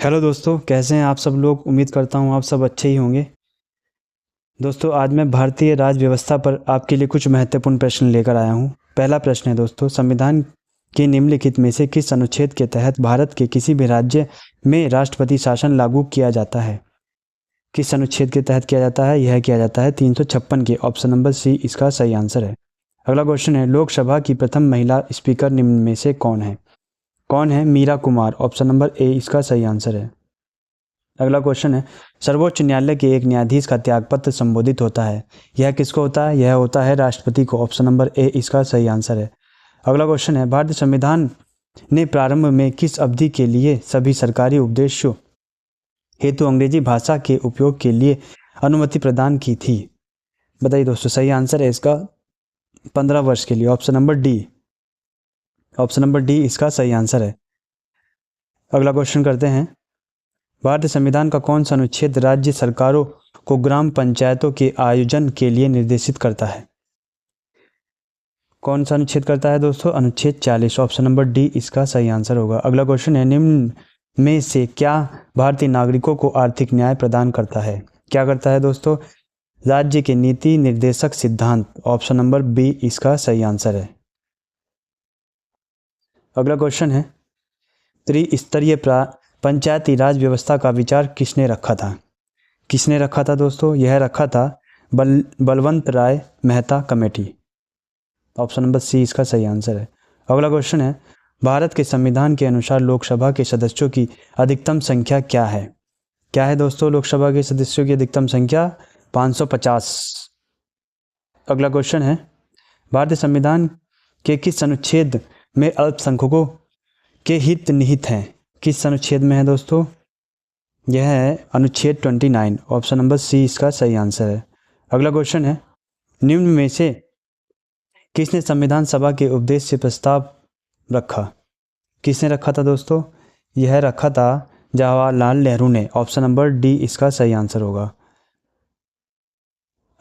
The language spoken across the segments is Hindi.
हेलो दोस्तों, कैसे हैं आप सब लोग। उम्मीद करता हूं आप सब अच्छे ही होंगे। दोस्तों, आज मैं भारतीय राज्य व्यवस्था पर आपके लिए कुछ महत्वपूर्ण प्रश्न लेकर आया हूं। पहला प्रश्न है दोस्तों, संविधान के निम्नलिखित में से किस अनुच्छेद के तहत भारत के किसी भी राज्य में राष्ट्रपति शासन लागू किया जाता है। किस अनुच्छेद के तहत किया जाता है। यह किया जाता है 356 के। ऑप्शन नंबर सी इसका सही आंसर है। अगला क्वेश्चन है, लोकसभा की प्रथम महिला स्पीकर निम्न में से कौन है। कौन है। Meera Kumar. Option number A इसका सही आंसर है। अगला क्वेश्चन है, सर्वोच्च न्यायालय के एक न्यायाधीश का त्यागपत्र संबोधित होता है। यह किसको होता है। यह होता है राष्ट्रपति को। ऑप्शन नंबर ए इसका सही आंसर है। अगला क्वेश्चन है, भारतीय संविधान ने प्रारंभ में किस अवधि के लिए सभी सरकारी उद्देश्यों हेतु अंग्रेजी भाषा के उपयोग के लिए अनुमति प्रदान की थी। बताइए दोस्तों, सही आंसर है इसका 15 वर्ष के लिए। Option number D. Option number D इसका सही आंसर है। अगला क्वेश्चन करते हैं, भारतीय संविधान का कौन सा अनुच्छेद राज्य सरकारों को ग्राम पंचायतों के आयोजन के लिए निर्देशित करता है। कौन सा अनुच्छेद करता है दोस्तों। अनुच्छेद 40। ऑप्शन नंबर डी इसका सही आंसर होगा। अगला क्वेश्चन है, निम्न में से क्या भारतीय नागरिकों को आर्थिक न्याय प्रदान करता है। क्या करता है दोस्तों। राज्य के नीति निर्देशक सिद्धांत। ऑप्शन नंबर बी इसका सही आंसर है। अगला क्वेश्चन है, त्रिस्तरीय पंचायती राज व्यवस्था का विचार किसने रखा था। किसने रखा था दोस्तों। यह रखा था Balwant Rai Mehta committee. Option number C इसका सही आंसर है। अगला क्वेश्चन है, भारत के संविधान के अनुसार लोकसभा के सदस्यों की अधिकतम संख्या क्या है। क्या है दोस्तों। लोकसभा के सदस्यों की अधिकतम संख्या 550। अगला क्वेश्चन है, भारतीय संविधान के किस अनुच्छेद में अल्पसंख्यकों के हित निहित हैं। किस अनुच्छेद में है दोस्तों। यह है अनुच्छेद 29। ऑप्शन नंबर सी इसका सही आंसर है। अगला क्वेश्चन है, निम्न में से किसने संविधान सभा के उपदेश से प्रस्ताव रखा। किसने रखा था दोस्तों। यह रखा था जवाहरलाल नेहरू ने। ऑप्शन नंबर डी इसका सही आंसर होगा।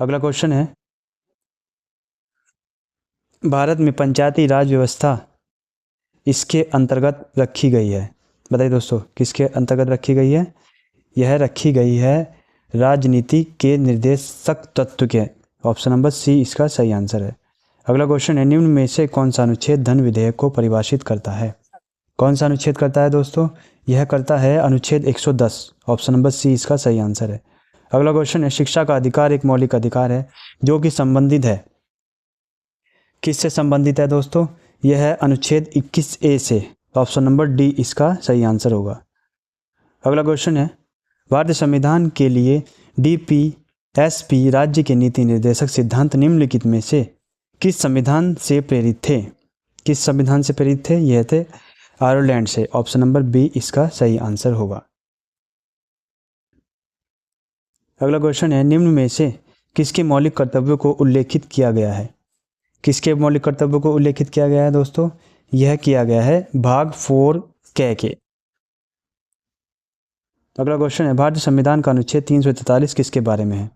अगला क्वेश्चन है, भारत में पंचायती राज व्यवस्था इसके अंतर्गत रखी गई है। बताइए दोस्तों, किसके अंतर्गत रखी गई है। यह रखी गई है राजनीति के निर्देशक तत्व के। ऑप्शन नंबर सी इसका सही आंसर है। अगला क्वेश्चन है, निम्न में से कौन सा अनुच्छेद धन विधेयक को परिभाषित करता है। कौन सा अनुच्छेद करता है दोस्तों। यह करता है अनुच्छेद 110। ऑप्शन नंबर सी इसका सही आंसर है। अगला क्वेश्चन है, शिक्षा का अधिकार एक मौलिक अधिकार है जो कि संबंधित है। किससे संबंधित है दोस्तों। यह है अनुच्छेद 21A से। ऑप्शन नंबर डी इसका सही आंसर होगा। अगला क्वेश्चन है, भारतीय संविधान के लिए DPSP राज्य के नीति निर्देशक सिद्धांत निम्नलिखित में से किस संविधान से प्रेरित थे। किस संविधान से प्रेरित थे। यह थे आयरलैंड से। ऑप्शन नंबर बी इसका सही आंसर होगा। अगला क्वेश्चन है, निम्न में से किसके मौलिक कर्तव्यों को उल्लेखित किया गया है। किसके मौलिक कर्तव्यों को उल्लेखित किया गया है दोस्तों। यह किया गया है भाग 4 के। अगला क्वेश्चन है, भारतीय संविधान का अनुच्छेद 343 किसके बारे में है।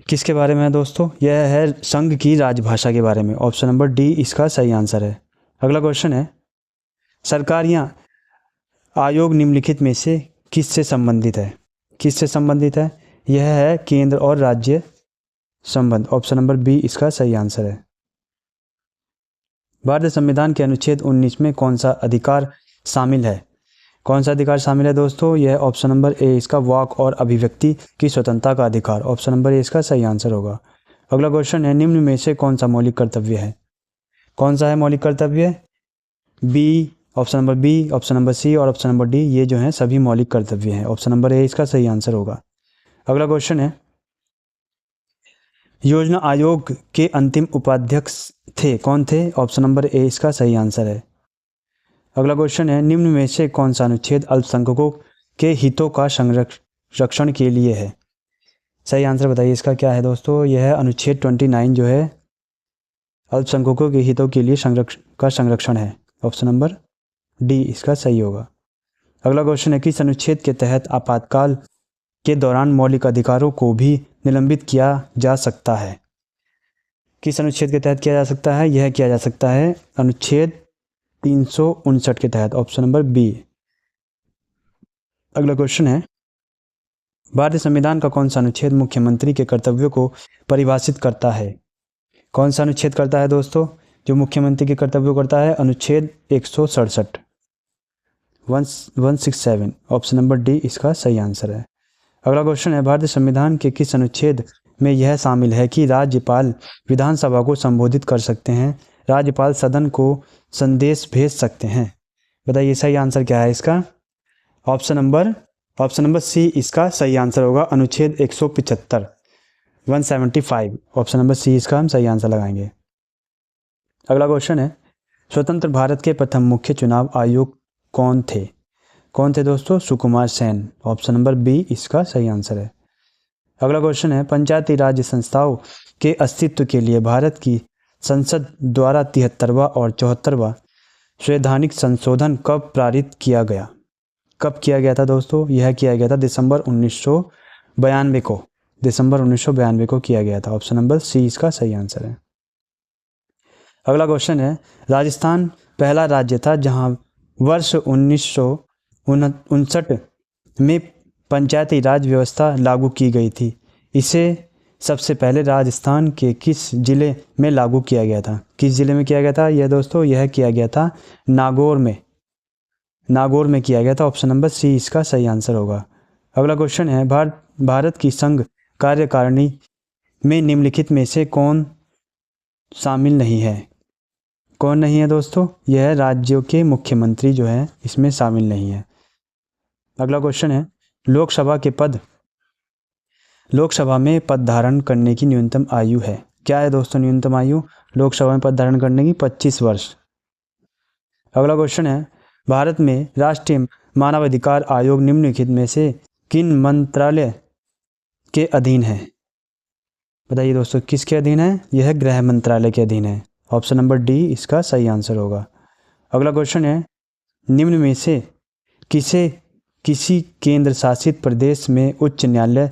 किसके बारे में है दोस्तों। यह है संघ की राजभाषा के बारे में। ऑप्शन नंबर डी इसका सही आंसर है। अगला क्वेश्चन है, सरकार या आयोग निम्नलिखित में से किससे संबंधित है। किससे संबंधित है। यह है केंद्र और राज्य संबंध। ऑप्शन नंबर बी इसका सही आंसर है। भारतीय संविधान के अनुच्छेद 19 में कौन सा अधिकार शामिल है। कौन सा अधिकार शामिल है दोस्तों। यह ऑप्शन नंबर ए इसका वाक और अभिव्यक्ति की स्वतंत्रता का अधिकार। ऑप्शन नंबर ए इसका सही आंसर होगा। अगला क्वेश्चन है, निम्न में से कौन सा मौलिक कर्तव्य है। कौन सा है मौलिक कर्तव्य। B. Option number B, option number C और ऑप्शन नंबर डी, ये जो है सभी मौलिक कर्तव्य हैं। ऑप्शन नंबर ए इसका सही आंसर होगा। अगला क्वेश्चन है, योजना आयोग के अंतिम उपाध्यक्ष थे। कौन थे। ऑप्शन नंबर ए इसका सही आंसर है। अगला क्वेश्चन है, निम्न में से कौन सा अनुच्छेद अल्पसंख्यकों के हितों का संरक्षण के लिए है। सही आंसर बताइए इसका क्या है दोस्तों। यह है अनुच्छेद 29 जो है अल्पसंख्यकों के हितों के लिए संरक्षण है। ऑप्शन नंबर डी इसका सही होगा। अगला क्वेश्चन है, किस अनुच्छेद के तहत आपातकाल के दौरान मौलिक अधिकारों को भी निलंबित किया जा सकता है। किस अनुच्छेद के तहत किया जा सकता है। यह किया जा सकता है अनुच्छेद 359 के तहत। Option number B. अगला क्वेश्चन है, भारतीय संविधान का कौन सा अनुच्छेद मुख्यमंत्री के कर्तव्यों को परिभाषित करता है? कौन सा अनुच्छेद करता है दोस्तों जो मुख्यमंत्री के कर्तव्यों करता है? अनुच्छेद 167, 167, ऑप्शन नंबर डी इसका सही आंसर है। अगला क्वेश्चन है, भारतीय संविधान के किस अनुच्छेद में यह शामिल है कि राज्यपाल विधानसभा को संबोधित कर सकते हैं, राज्यपाल सदन को संदेश भेज सकते हैं? बताइए सही आंसर क्या है इसका? ऑप्शन नंबर सी इसका सही आंसर होगा, अनुच्छेद 175, 175, ऑप्शन नंबर सी इसका हम सही आंसर लगाएंगे। अगला क्वेश्चन है, स्वतंत्र भारत के प्रथम मुख्य चुनाव आयोग कौन थे दोस्तों? Sukumar Sen, option number B इसका सही आंसर है। अगला क्वेश्चन है, पंचायती राज संस्थाओं के अस्तित्व के लिए भारत की संसद द्वारा 73वां और 74वां संवैधानिक संशोधन कब पारित किया गया? कब किया गया था दोस्तों? यह किया गया था दिसंबर 1992 को किया गया था, ऑप्शन नंबर सी इसका सही आंसर है। अगला क्वेश्चन है, राजस्थान पहला राज्य था जहां वर्ष 1959 में पंचायती राज व्यवस्था लागू की गई थी। इसे सबसे पहले राजस्थान के किस जिले में लागू किया गया था? किस जिले में किया गया था यह दोस्तों? यह किया गया था नागौर में किया गया था, ऑप्शन नंबर सी इसका सही आंसर होगा। अगला क्वेश्चन है, भारत की संघ कार्यकारिणी में निम्नलिखित में से कौन शामिल नहीं है? कौन नहीं है दोस्तों? यह राज्यों के मुख्यमंत्री जो है इसमें शामिल नहीं है। अगला क्वेश्चन है, लोकसभा में पद धारण करने की न्यूनतम आयु है? क्या है दोस्तों न्यूनतम आयु लोकसभा में पद धारण करने की? 25 वर्ष। अगला क्वेश्चन है, भारत में राष्ट्रीय मानवाधिकार आयोग निम्नलिखित में से किन मंत्रालय के अधीन है? बताइए दोस्तों किसके अधीन है? यह गृह मंत्रालय के अधीन है, ऑप्शन नंबर डी इसका सही आंसर होगा। अगला क्वेश्चन है, निम्न में से किसी केंद्र शासित प्रदेश में उच्च न्यायालय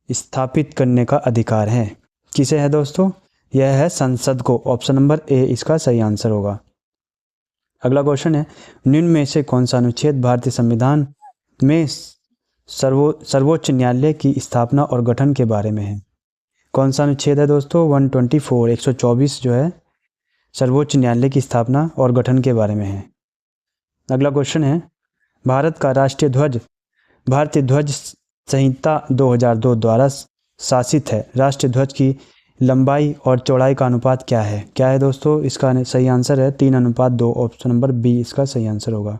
स्थापित करने का अधिकार है? किसे है दोस्तों? यह है संसद को, ऑप्शन नंबर ए इसका सही आंसर होगा। अगला क्वेश्चन है, निम्न में से कौन सा अनुच्छेद भारतीय संविधान में सर्वोच्च न्यायालय की स्थापना और गठन के बारे में है? कौन सा अनुच्छेद है दोस्तों? 124, 124 जो है सर्वोच्च न्यायालय की स्थापना और गठन के बारे में है। अगला क्वेश्चन है, भारत का राष्ट्रीय ध्वज भारतीय ध्वज संहिता 2002 द्वारा शासित है। राष्ट्रीय ध्वज की लंबाई और चौड़ाई का अनुपात क्या है? क्या है दोस्तों? इसका सही आंसर है 3:2, ऑप्शन नंबर बी इसका सही आंसर होगा।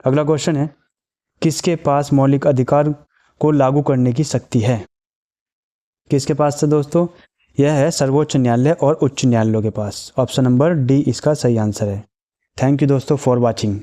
अगला क्वेश्चन है, किसके पास मौलिक अधिकार को लागू करने की शक्ति है? किसके पास है दोस्तों? यह है सर्वोच्च न्यायालय और उच्च न्यायालयों के पास, ऑप्शन नंबर डी इसका सही आंसर है। थैंक यू दोस्तों फॉर वॉचिंग।